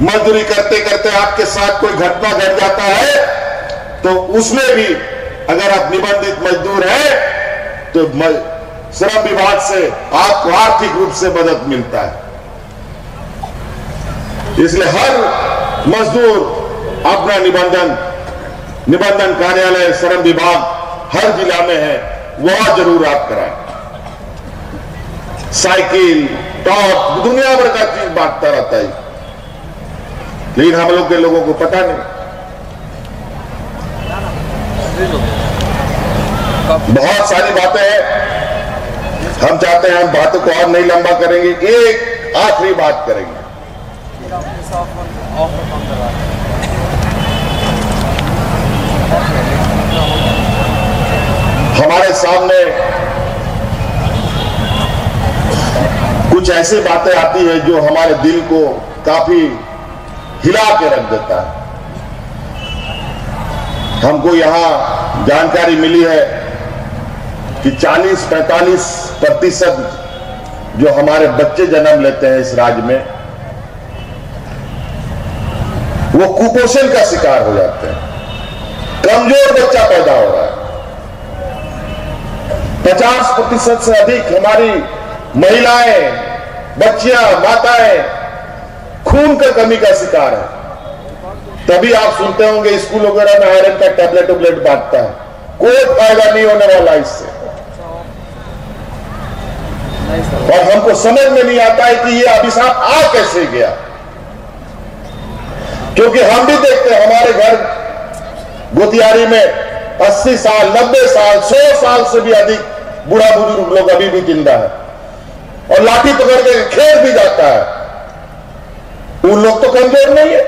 मजदूरी करते करते आपके साथ कोई घटना घट जाता है तो उसमें भी अगर आप निबंधित मजदूर हैं तो श्रम विभाग से आपको आर्थिक रूप से मदद मिलता है। इसलिए हर मजदूर अपना निबंधन कार्यालय श्रम विभाग हर जिला में है, वहां जरूर आप कराएं। साइकिल टॉप दुनिया भर का चीज बांटता रहता है, लेकिन हम लोग के लोगों को पता नहीं। बहुत सारी बातें हैं, हम चाहते हैं हम बातों को और नहीं लंबा करेंगे, एक आखिरी बात करेंगे। हमारे सामने कुछ ऐसी बातें आती है जो हमारे दिल को काफी हिला के रख देता है। हमको यहां जानकारी मिली है कि 40-45% जो हमारे बच्चे जन्म लेते हैं इस राज्य में वो कुपोषण का शिकार हो जाते हैं। कमजोर बच्चा पैदा हो रहा है। 50% से अधिक हमारी महिलाएं, बच्चियां, माताएं खून का कमी का शिकार है। तभी आप सुनते होंगे स्कूल वगैरह में आयरन का टैबलेट बांटता है, कोई फायदा नहीं होने वाला इससे। और हमको समझ में नहीं आता है कि ये अभिशाप आ कैसे गया, क्योंकि हम भी देखते हैं हमारे घर गोतियारी में 80 साल, 90 साल, 100 साल से भी अधिक बूढ़ा बुजुर्ग लोग अभी भी जिंदा है और लाठी पकड़ के खेल भी जाता है। उन लोग तो कमजोर नहीं है,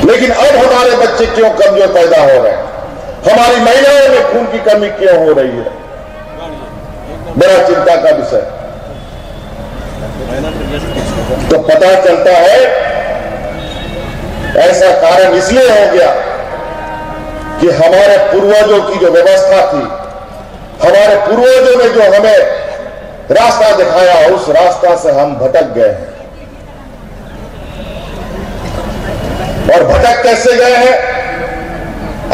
लेकिन अब हमारे बच्चे क्यों कमजोर पैदा हो रहे हैं, हमारी महिलाओं में खून की कमी क्यों हो रही है, बड़ा चिंता का विषय। तो पता चलता है ऐसा कारण इसलिए हो गया कि हमारे पूर्वजों की जो व्यवस्था थी, हमारे पूर्वजों ने जो हमें रास्ता दिखाया, उस रास्ता से हम भटक गए हैं। और भटक कैसे गए हैं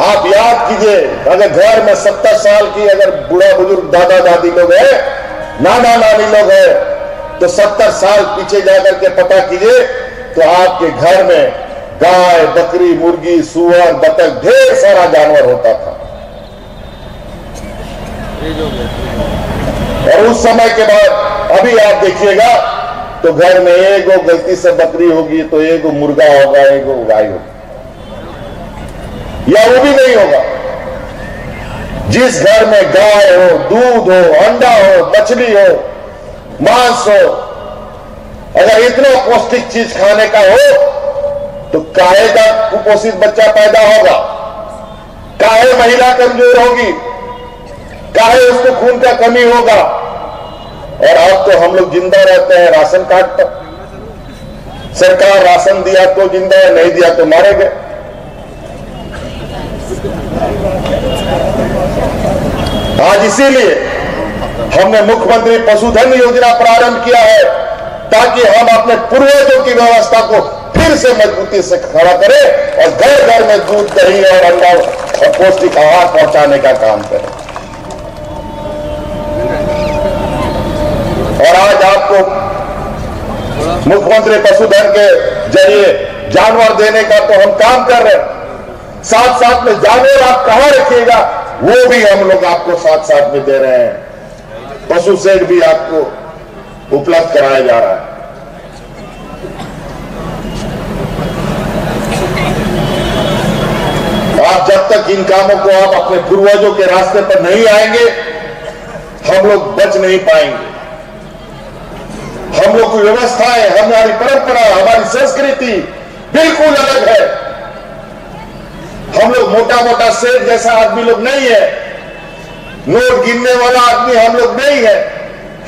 आप याद कीजिए। अगर घर में 70 साल की अगर बूढ़ा बुजुर्ग दादा दादी लोग हैं, नाना नानी लोग हैं, तो 70 साल पीछे जाकर के पता कीजिए तो आपके घर में गाय, बकरी, मुर्गी, सुअर, बतख, ढेर सारा जानवर होता था। और उस समय के बाद अभी आप देखिएगा तो घर में एगो गलती से बकरी होगी तो एगो मुर्गा होगा, एगो गाय होगी, या वो भी नहीं होगा। जिस घर में गाय हो, दूध हो, अंडा हो, मछली हो, मांस हो, अगर इतना पौष्टिक चीज खाने का हो तो काहे का कुपोषित बच्चा पैदा होगा, काहे महिला कमजोर होगी, काहे उसको खून का कमी होगा। और अब तो हम लोग जिंदा रहते हैं राशन कार्ड पर, सरकार राशन दिया तो जिंदा है, नहीं दिया तो मारे गए। आज इसीलिए हमने मुख्यमंत्री पशुधन योजना प्रारंभ किया है, ताकि हम अपने पूर्वजों की व्यवस्था को फिर से मजबूती से खड़ा करें और घर घर में दूध, दही और अंडा और पौष्टिक आहार पहुंचाने का काम करें। और आज आपको मुख्यमंत्री पशुधन के जरिए जानवर देने का तो हम काम कर रहे हैं, साथ साथ में जानवर आप कहां रखिएगा वो भी हम लोग आपको साथ साथ में दे रहे हैं। पशु शेड भी आपको उपलब्ध कराया जा रहा है। आप जब तक इन कामों को आप अपने पूर्वजों के रास्ते पर नहीं आएंगे, हम लोग बच नहीं पाएंगे। हम लोग की व्यवस्थाएं, हमारी परंपरा, हमारी संस्कृति बिल्कुल अलग है। हम लोग मोटा मोटा सेठ जैसा आदमी लोग नहीं है, नोट गिनने वाला आदमी हम लोग नहीं है।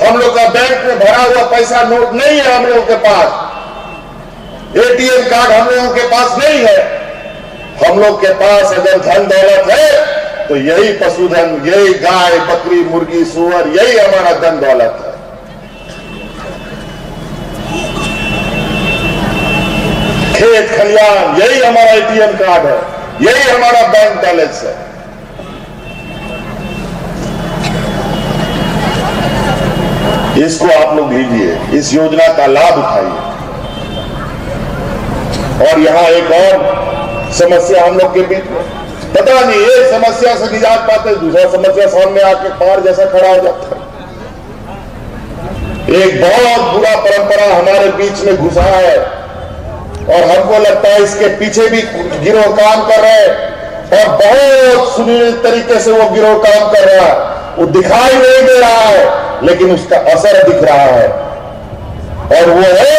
हम लोग का बैंक में भरा हुआ पैसा नोट नहीं है हम लोगों के पास, एटीएम कार्ड हम लोगों के पास नहीं है। हम लोग के पास अगर धन दौलत है तो यही पशुधन, यही गाय, बकरी, मुर्गी, सुअर, यही हमारा धन दौलत है। खेत खलियान, यही हमारा एटीएम कार्ड है, यही हमारा बैंक बैलेंस है। इसको आप लोग लीजिए, इस योजना का लाभ उठाइए। और यहां एक और समस्या हम लोग के बीच में, पता नहीं एक समस्या से निजात पाते दूसरा समस्या सामने आके पार जैसा खड़ा हो जाता है। एक बहुत बुरा परंपरा हमारे बीच में घुसा है और हमको लगता है इसके पीछे भी गिरोह काम कर रहे हैं और बहुत सुनिश्चित तरीके से वो गिरोह काम कर रहा है। वो दिखाई नहीं दे रहा है लेकिन उसका असर दिख रहा है, और वो है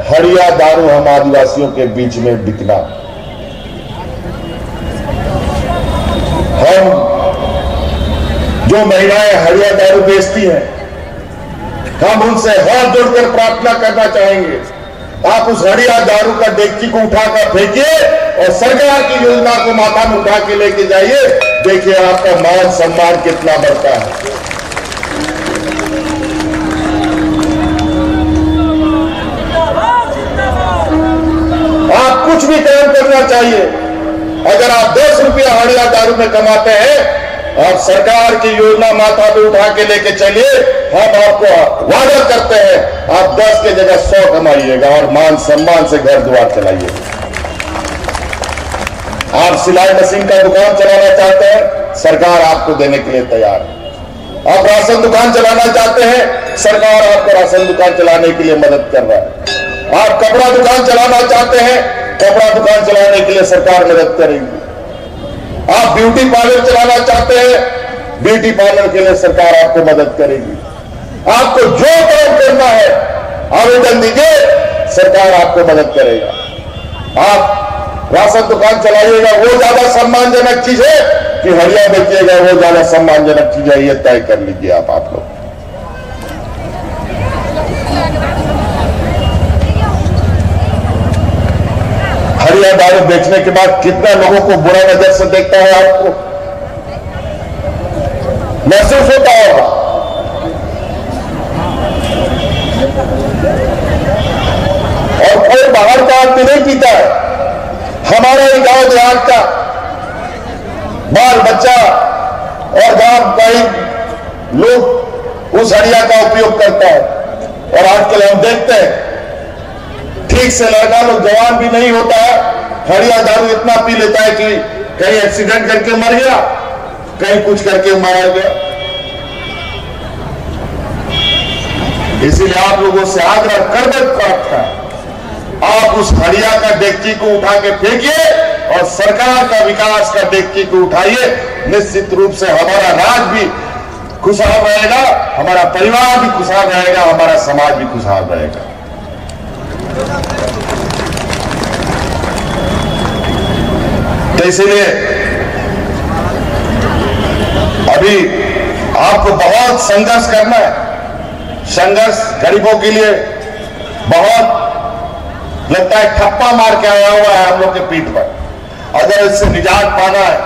हड़िया दारू हम आदिवासियों के बीच में बिकना। हम जो महिलाएं हड़िया दारू बेचती हैं, हम उनसे हाथ जोड़कर प्रार्थना करना चाहेंगे, आप उस हड़िया दारू का डेगची को उठाकर फेंकिए और सरकार की योजना को माथा में उठा के लेके जाइए। देखिए आपका मान सम्मान कितना बढ़ता है। आप कुछ भी काम करना चाहिए, अगर आप 10 रुपया हड़िया दारू में कमाते हैं, आप सरकार की योजना माथा पे उठा के लेके चलिए। हम आपको वादा करते हैं आप 10 के जगह 100 कमाइएगा और मान सम्मान से घर द्वार चलाइए। आप सिलाई मशीन का दुकान चलाना चाहते हैं, सरकार आपको देने के लिए तैयार है। आप राशन दुकान चलाना चाहते हैं, सरकार आपको राशन दुकान चलाने के लिए मदद कर रहा है। आप कपड़ा दुकान चलाना चाहते हैं, कपड़ा दुकान चलाने के लिए सरकार मदद करेगी। आप ब्यूटी पार्लर चलाना चाहते हैं, ब्यूटी पार्लर के लिए सरकार आपको मदद करेगी। आपको जो काम करना है आवेदन दीजिए, सरकार आपको मदद करेगा। आप राशन दुकान चलाइएगा, वो ज्यादा सम्मानजनक चीज है कि हड़िया बेचिएगा, वो ज्यादा सम्मानजनक चीज है, ये तय कर लीजिए आप लोग। हड़िया दारू बेचने के बाद कितना लोगों को बुरा नजर से देखता है, आपको महसूस होता होगा। और कोई बाहर का आदमी नहीं पीता है, हमारा ही गांव देहात का बाल बच्चा और गांव का ही लोग उस हड़िया का उपयोग करता है। और आजकल हम देखते हैं ठीक से लड़का लोग जवान भी नहीं होता है, हड़िया दारू इतना पी लेता है कि कहीं एक्सीडेंट करके मर गया, कहीं कुछ करके मारा गया। इसीलिए आप लोगों से आग्रह करता है, आप उस हड़िया का डेगची को उठा के फेंकिए और सरकार का विकास का डेगची को उठाइए। निश्चित रूप से हमारा राज्य भी खुशहाल रहेगा, हमारा परिवार भी खुशहाल रहेगा, हमारा समाज भी खुशहाल रहेगा। तो इसलिए अभी आपको बहुत संघर्ष करना है। संघर्ष गरीबों के लिए बहुत लगता है ठप्पा मार के आया हुआ है हम लोग के पीठ पर। अगर इससे निजात पाना है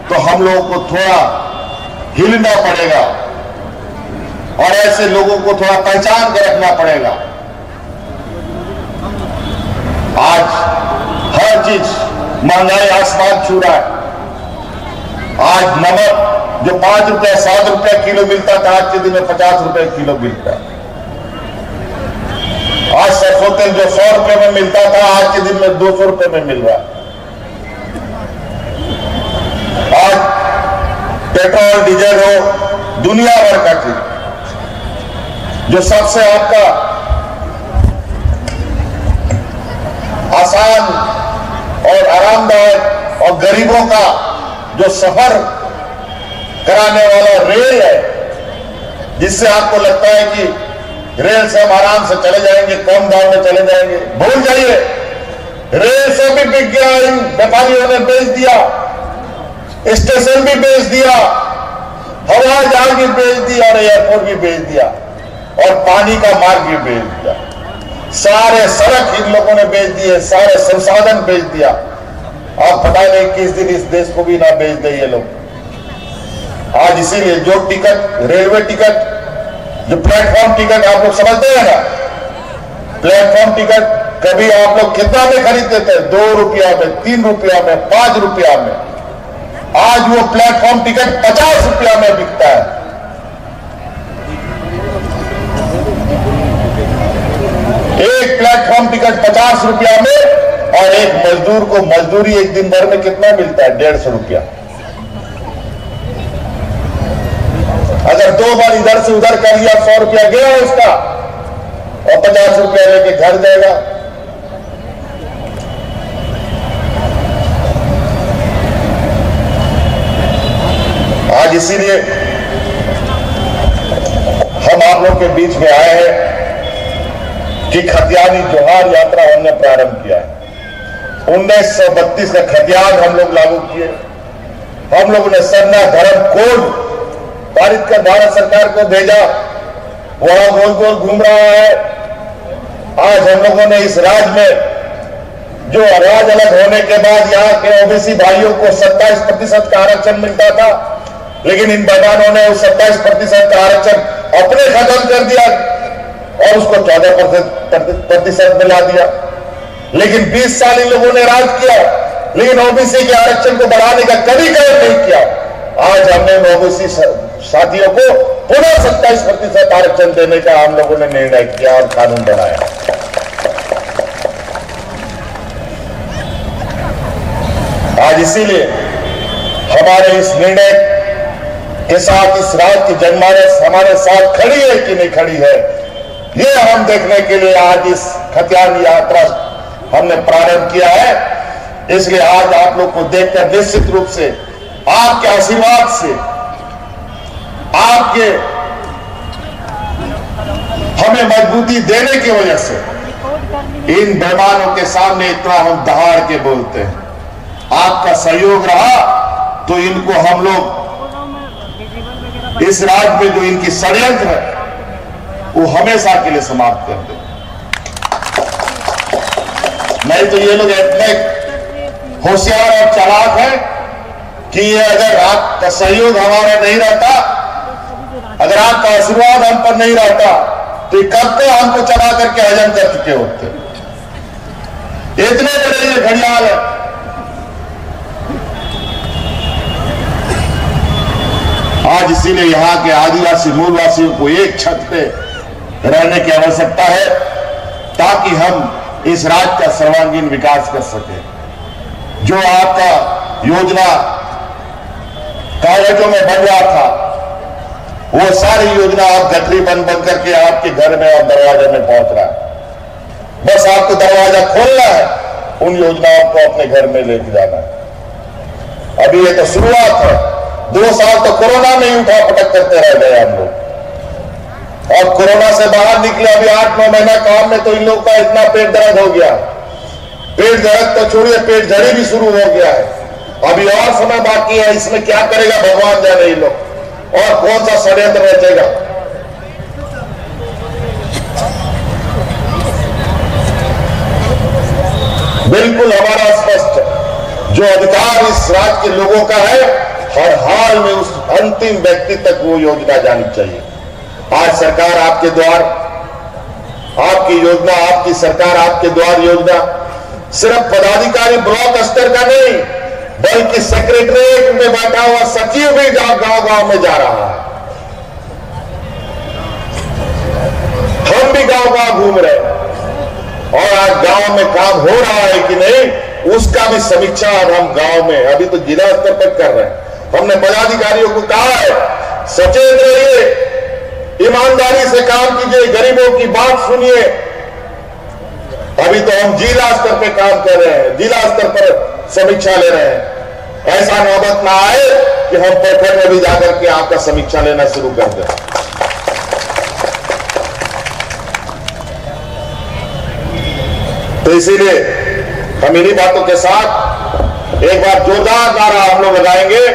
तो हम लोगों को थोड़ा हिलना पड़ेगा और ऐसे लोगों को थोड़ा पहचान कर रखना पड़ेगा। आज हर चीज महंगाई आसमान छू रहा है। आज नमक जो 5 रुपए 7 रुपए किलो मिलता था, आज के दिन में 50 रुपए किलो मिलता है। आज सरसों तेल जो 100 रुपए में मिलता था, आज के दिन में 200 रुपए में मिल रहा है। आज पेट्रोल डीजल हो, दुनिया भर का चीज जो सबसे आपका आसान और आरामदायक और गरीबों का जो सफर कराने वाला रेल है, जिससे आपको लगता है कि रेल से हम आराम से चले जाएंगे, कम दाम में चले जाएंगे, भूल जाइए। रेल से भी बिक गया, इन व्यापारियों ने बेच दिया, स्टेशन भी बेच दिया, हवाई जहाज भी बेच दिया और एयरपोर्ट भी बेच दिया और पानी का मार्ग भी बेच दिया। सारे सड़क इन लोगों ने बेच दिए, सारे संसाधन बेच दिया। आप पता नहीं किस दिन इस देश को भी ना बेच दे ये लोग। आज इसीलिए जो टिकट, रेलवे टिकट, जो प्लेटफॉर्म टिकट आप लोग समझते हैं ना, प्लेटफॉर्म टिकट कभी आप लोग कितना में खरीदते थे? 2 रुपया में, 3 रुपया में, 5 रुपया में। आज वो प्लेटफॉर्म टिकट 50 रुपया में बिकता है। एक प्लेटफॉर्म टिकट 50 रुपया में और एक मजदूर को मजदूरी एक दिन भर में कितना मिलता है? 150 रुपया। अगर 2 बार इधर से उधर कर लिया, 100 रुपया गया उसका और 50 रुपया लेके घर जाएगा। आज इसीलिए हम आप लोग के बीच में आए हैं कि खतियानी जोहार यात्रा हमने प्रारंभ किया है। 1932 का खतियान हम लोग लागू किए। हम लोगों ने सरना धर्म कोड पारित कर भारत सरकार को भेजा, वहां गोल गोल घूम रहा है। आज हम लोगों ने इस राज्य में जो राज्य अलग होने के बाद यहाँ के ओबीसी भाइयों को 27% का आरक्षण मिलता था, लेकिन इन बेगानों ने उस 27% का आरक्षण अपने खत्म कर दिया और उसको 14% में ला दिया। लेकिन 20 साल इन लोगों ने राज किया, लेकिन ओबीसी के आरक्षण को बढ़ाने का कभी काम नहीं किया। आज हमने ओबीसी साथियों को पुनः 27% आरक्षण देने का हम लोगों ने निर्णय किया और कानून बनाया। आज इसीलिए हमारे इस निर्णय के साथ इस राज्य की जनमानस हमारे साथ खड़ी है कि नहीं खड़ी है, ये हम देखने के लिए आज इस खतियान यात्रा हमने प्रारंभ किया है। इसलिए आज आप लोग को देखकर निश्चित रूप से आपके आशीर्वाद से, आपके हमें मजबूती देने की वजह से इन बेईमानों के सामने इतना हम दहाड़ के बोलते हैं। आपका सहयोग रहा तो इनको हम लोग इस राज्य में जो इनकी षड्यंत्र है वो हमेशा के लिए समाप्त कर दे। नहीं तो ये लोग इतने होशियार और चालाक हैं कि ये अगर आपका सहयोग हमारा नहीं रहता, अगर आपका आशीर्वाद हम पर नहीं रहता, तो कब तो हमको चला करके हजम कर चुके होते। इतने बड़े ये घड़ियाल है। आज इसीलिए यहाँ के आदिवासी मूलवासियों को एक छत पे रहने की आवश्यकता है ताकि हम इस राज्य का सर्वांगीण विकास कर सके। जो आपका योजना कागजों में बन रहा था, वो सारी योजना आप गठरी बन करके आपके घर में और दरवाजे में पहुंच रहा है। बस आपको दरवाजा खोलना है, उन योजनाओं को अपने घर में लेके जाना है। अभी ये तो शुरुआत है। 2 साल तो कोरोना में ही उठा पटक करते रह गए हम लोग, और कोरोना से बाहर निकले अभी 8-9 महीना काम में, तो इन लोग का इतना पेट दर्द हो गया। पेट दर्द तो छोड़िए, पेट झड़ी भी शुरू हो गया है। अभी और समय बाकी है, इसमें क्या करेगा भगवान जाने ये लोग, और कौन सा षड्यंत्र रचेगा। बिल्कुल हमारा स्पष्ट जो अधिकार इस राज्य के लोगों का है, हर हाल में उस अंतिम व्यक्ति तक वो योजना जानी चाहिए। आज सरकार आपके द्वार, आपकी योजना, आपकी सरकार आपके द्वार योजना सिर्फ पदाधिकारी ब्लॉक स्तर का नहीं, बल्कि सेक्रेटरीट में बैठा हुआ सचिव भी गांव गांव में जा रहा है। हम भी गांव गांव घूम रहे हैं और आज गांव में काम हो रहा है कि नहीं, उसका भी समीक्षा अब हम गांव में, अभी तो जिला स्तर पर कर रहे हैं। हमने पदाधिकारियों को कहा है, सचेत रहिए, ईमानदारी से काम कीजिए, गरीबों की बात सुनिए। अभी तो हम जिला स्तर पे काम कर रहे हैं, जिला स्तर पर समीक्षा ले रहे हैं। ऐसा नौबत ना आए कि हम प्रखंड में भी जाकर के आपका समीक्षा लेना शुरू कर दें। तो इसीलिए हम इन्हीं बातों के साथ एक बार जोरदार नारा हम लोग लगाएंगे,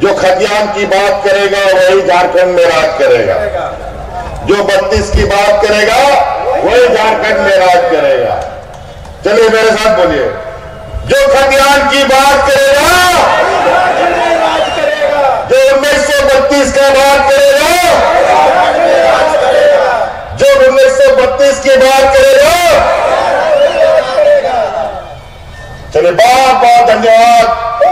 जो खतियान की बात करेगा वही झारखंड में राज करेगा, जो 32 की बात करेगा वही झारखंड में राज करेगा। चलिए मेरे साथ बोलिए, जो खतियान की बात करेगा, जो 1932 का बात करेगा, जो 1932 की बात करेगा। चलिए बहुत बहुत धन्यवाद।